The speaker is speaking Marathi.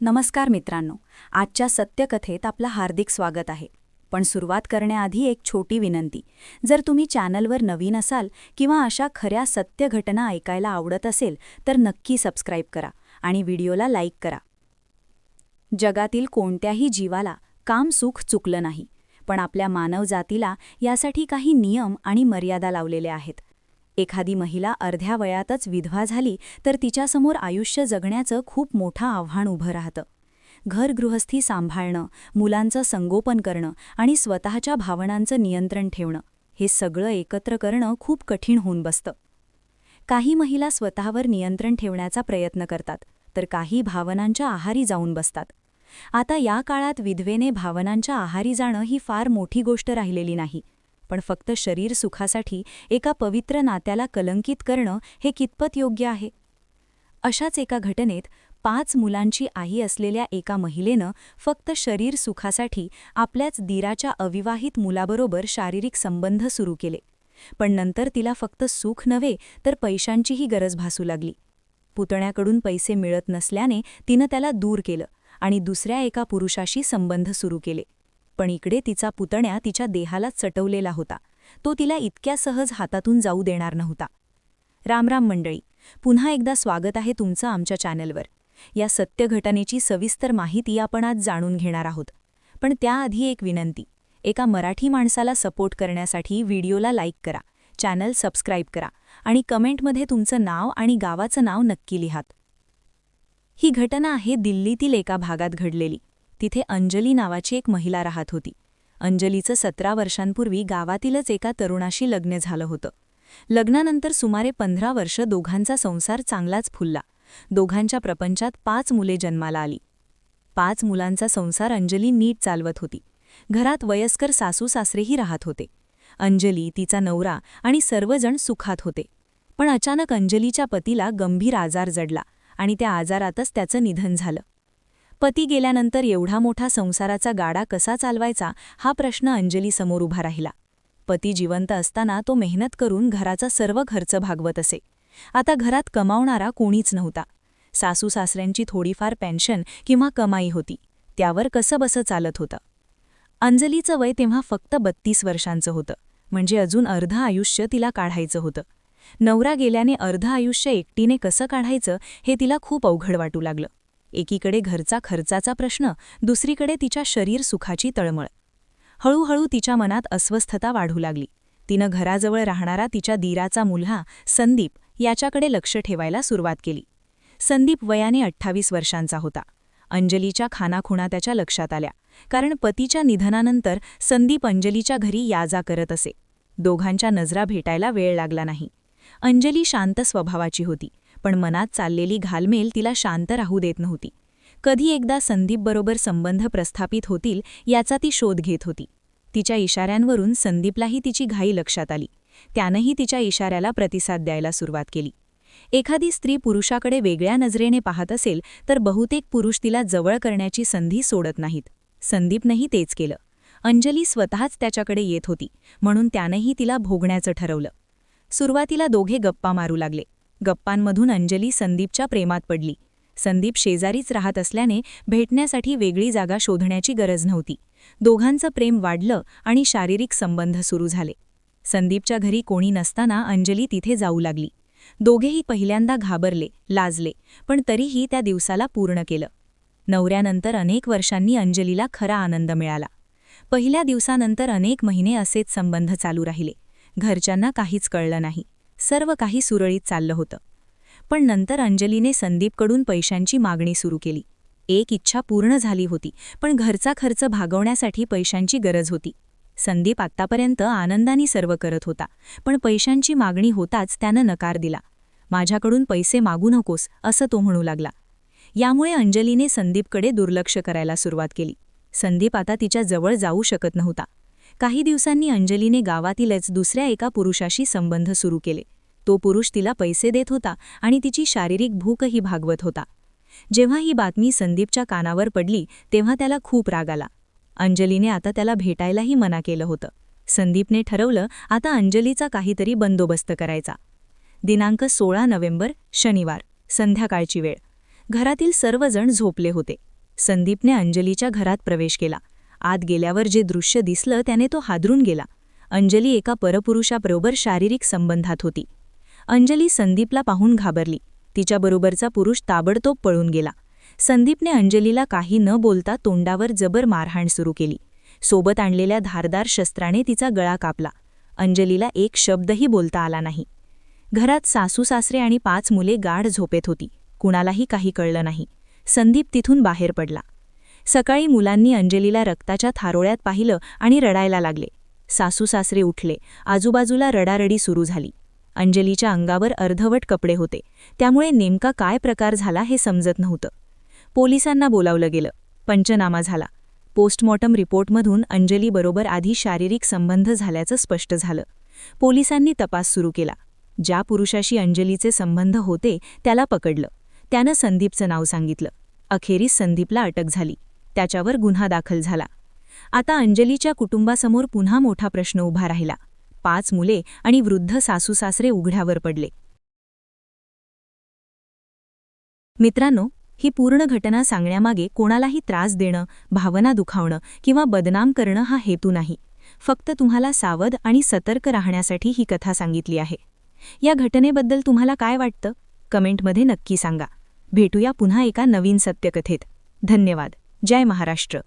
नमस्कार मित्रांनो, आजच्या सत्यकथेत आपलं हार्दिक स्वागत आहे. पण सुरुवात करण्याआधी एक छोटी विनंती. जर तुम्ही चॅनलवर नवीन असाल किंवा अशा खऱ्या सत्य घटना ऐकायला आवडत असेल तर नक्की सबस्क्राईब करा आणि व्हिडिओला लाईक करा. जगातील कोणत्याही जीवाला काम-सुख चुकलं नाही, पण आपल्या मानवजातीला यासाठी काही नियम आणि मर्यादा लावलेल्या आहेत. एखादी महिला अर्ध्या वयातच विधवा झाली तर तिच्यासमोर आयुष्य जगण्याचं खूप मोठं आव्हान उभं राहतं. घरगृहस्थी सांभाळणं, मुलांचं संगोपन करणं आणि स्वतःच्या भावनांचं नियंत्रण ठेवणं, हे सगळं एकत्र करणं खूप कठीण होऊन बसतं. काही महिला स्वतःवर नियंत्रण ठेवण्याचा प्रयत्न करतात, तर काही भावनांच्या आहारी जाऊन बसतात. आता या काळात विधवेने भावनांच्या आहारी जाणं ही फार मोठी गोष्ट राहिलेली नाही, पण फक्त शरीर सुखासाठी एका पवित्र नात्याला कलंकित करणं हे कितपत योग्य आहे? अशाच एका घटनेत 5 मुलांची आई असलेल्या एका महिलेनं फक्त शरीर सुखासाठी आपल्याच दीराच्या अविवाहित मुलाबरोबर शारीरिक संबंध सुरू केले. पण नंतर तिला फक्त सुख नव्हे तर पैशांचीही गरज भासू लागली. पुतण्याकडून पैसे मिळत नसल्याने तिनं त्याला दूर केलं आणि दुसऱ्या एका पुरुषाशी संबंध सुरू केले. पण इकडे तिचा पुतण्या तिच्या देहालाच चटवलेला होता. तो तिला इतक्या सहज हातातून जाऊ देणार नव्हता. रामराम मंडळी, पुन्हा एकदा स्वागत आहे तुमचं आमच्या चॅनलवर. या सत्य घटनेची सविस्तर माहिती आपण आज जाणून घेणार आहोत. पण त्याआधी एक विनंती. एका मराठी माणसाला सपोर्ट करण्यासाठी व्हिडिओला लाईक करा, चॅनल सबस्क्राईब करा आणि कमेंटमध्ये तुमचं नाव आणि गावाचं नाव नक्की लिहात. ही घटना आहे दिल्लीतील एका भागात घडलेली. तिथे अंजली नावाची एक महिला राहत होती. अंजलीचं 17 वर्षांपूर्वी गावातीलच एका तरुणाशी लग्न झालं होतं. लग्नानंतर सुमारे 15 वर्ष दोघांचा संसार चांगलाच फुलला. दोघांच्या प्रपंचात 5 मुले जन्माला आली. 5 मुलांचा संसार अंजली नीट चालवत होती. घरात वयस्कर सासू-सासरेही राहत होते. अंजली, तिचा नवरा आणि सर्वजण सुखात होते. पण अचानक अंजलीच्या पतीला गंभीर आजार जडला आणि त्या आजारातच त्याचं निधन झालं. पती गेल्यानंतर एवढा मोठा संसाराचा गाडा कसा चालवायचा हा प्रश्न अंजलीसमोर उभा राहिला. पती जिवंत असताना तो मेहनत करून घराचा सर्व खर्च भागवत असे. आता घरात कमावणारा कोणीच नव्हता. सासू-सासऱ्यांची थोडीफार पेन्शन किंवा कमाई होती, त्यावर कसंबसं चालत होतं. अंजलीचं वय तेव्हा फक्त 32 वर्षांचं होतं, म्हणजे अजून अर्ध आयुष्य तिला काढायचं होतं. नवरा गेल्याने अर्ध आयुष्य एकटीने कसं काढायचं हे तिला खूप अवघड वाटू लागलं. एकीकडे घरचा खर्चाचा प्रश्न, दुसरीकडे तिच्या शरीर सुखाची तळमळ. हळूहळू तिच्या मनात अस्वस्थता वाढू लागली. तिनं घराजवळ राहणारा तिच्या दीराचा मुलगा संदीप याच्याकडे लक्ष ठेवायला सुरुवात केली. संदीप वयाने 28 वर्षांचा होता. अंजलीच्या खानाखुणा त्याच्या लक्षात आल्या, कारण पतीच्या निधनानंतर संदीप अंजलीच्या घरी या-जा करत असे. दोघांच्या नजरा भेटायला वेळ लागला नाही. अंजली शांत स्वभावाची होती, पण मनात चाललेली घालमेल तिला शांत राहू देत नव्हती. कधी एकदा संदीपबरोबर संबंध प्रस्थापित होतील याचा ती शोध घेत होती. तिच्या इशाऱ्यांवरून संदीपलाही तिची घाई लक्षात आली. त्यानंही तिच्या इशाऱ्याला प्रतिसाद द्यायला सुरुवात केली. एखादी स्त्री पुरुषाकडे वेगळ्या नजरेने पाहत असेल तर बहुतेक पुरुष तिला जवळ करण्याची संधी सोडत नाहीत. संदीपनंही तेच केलं. अंजली स्वतःच त्याच्याकडे येत होती, म्हणून त्यानंही तिला भोगण्याचं ठरवलं. सुरुवातीला दोघे गप्पा मारू लागले. गप्पांमधून अंजली संदीपच्या प्रेमात पडली. संदीप शेजारीच राहत असल्याने भेटण्यासाठी वेगळी जागा शोधण्याची गरज नव्हती. दोघांचं प्रेम वाढलं आणि शारीरिक संबंध सुरू झाले. संदीपच्या घरी कोणी नसताना अंजली तिथे जाऊ लागली. दोघेही पहिल्यांदा घाबरले, लाजले, पण तरीही त्या दिवसाला पूर्ण केलं. नवऱ्यानंतर अनेक वर्षांनी अंजलीला खरा आनंद मिळाला. पहिल्या दिवसानंतर अनेक महिने असेच संबंध चालू राहिले. घरच्यांना काहीच कळलं नाही. सर्व काही सुरळीत चाललं होतं. पण नंतर अंजलीने संदीपकडून पैशांची मागणी सुरू केली. एक इच्छा पूर्ण झाली होती, पण घरचा खर्च भागवण्यासाठी पैशांची गरज होती. संदीप आत्तापर्यंत आनंदाने सर्व करत होता, पण पैशांची मागणी होताच त्यानं नकार दिला. माझ्याकडून पैसे मागू नकोस, असं तो म्हणू लागला. यामुळे अंजलीने संदीपकडे दुर्लक्ष करायला सुरुवात केली. संदीप आता तिच्या जवळ जाऊ शकत नव्हता. काही दिवसांनी अंजलीने गावातीलच दुसऱ्या एका पुरुषाशी संबंध सुरू केले. तो पुरुष तिला पैसे देत होता आणि तिची शारीरिक भूकही भागवत होता. जेव्हा ही बातमी संदीपच्या कानावर पडली तेव्हा त्याला खूप राग आला. अंजलीने आता त्याला भेटायलाही मना केलं होतं. संदीपने ठरवलं आता अंजलीचा काहीतरी बंदोबस्त करायचा. दिनांक 16 नोव्हेंबर, शनिवार, संध्याकाळची वेळ. घरातील सर्वजण झोपले होते. संदीपने अंजलीच्या घरात प्रवेश केला. आत गेल्यावर जे दृश्य दिसलं त्याने तो हादरून गेला. अंजली एका परपुरुषाबरोबर शारीरिक संबंधात होती. अंजली संदीपला पाहून घाबरली. तिच्याबरोबरचा पुरुष ताबडतोब पळून गेला. संदीपने अंजलीला काही न बोलता तोंडावर जबर मारहाण सुरू केली. सोबत आणलेल्या धारदार शस्त्राने तिचा गळा कापला. अंजलीला एक शब्दही बोलता आला नाही. घरात सासू-सासरे आणि 5 मुले गाढ झोपेत होती. कुणालाही काही कळलं नाही. संदीप तिथून बाहेर पडला. सकाळी मुलांनी अंजलीला रक्ताच्या थारोळ्यात पाहिलं आणि रडायला लागले. सासू-सासरे उठले. आजूबाजूला रडारडी सुरू झाली. अंजलीच्या अंगावर अर्धवट कपडे होते, त्यामुळे नेमका काय प्रकार झाला हे समजत नव्हतं. पोलिसांना बोलावलं गेलं. पंचनामा झाला. पोस्टमॉर्टम रिपोर्टमधून अंजलीबरोबर आधी शारीरिक संबंध झाल्याचं स्पष्ट झालं. पोलिसांनी तपास सुरू केला. ज्या पुरुषाशी अंजलीचे संबंध होते त्याला पकडलं. त्यानं संदीपचं नाव सांगितलं. अखेरीस संदीपला अटक झाली. त्याच्यावर गुन्हा दाखल झाला. आता अंजलीच्या कुटुंबासमोर पुन्हा मोठा प्रश्न उभा राहिला. 5 मुले आणि वृद्ध सासूसासरे उघड्यावर पडले. मित्रांनो, ही पूर्ण घटना सांगण्यामागे कोणालाही त्रास देणं, भावना दुखावणं किंवा बदनाम करणं हा हेतू नाही. फक्त तुम्हाला सावध आणि सतर्क राहण्यासाठी ही कथा सांगितली आहे. या घटनेबद्दल तुम्हाला काय वाटतं? कमेंटमध्ये नक्की सांगा. भेटूया पुन्हा एका नवीन सत्यकथेत. धन्यवाद. जय महाराष्ट्र.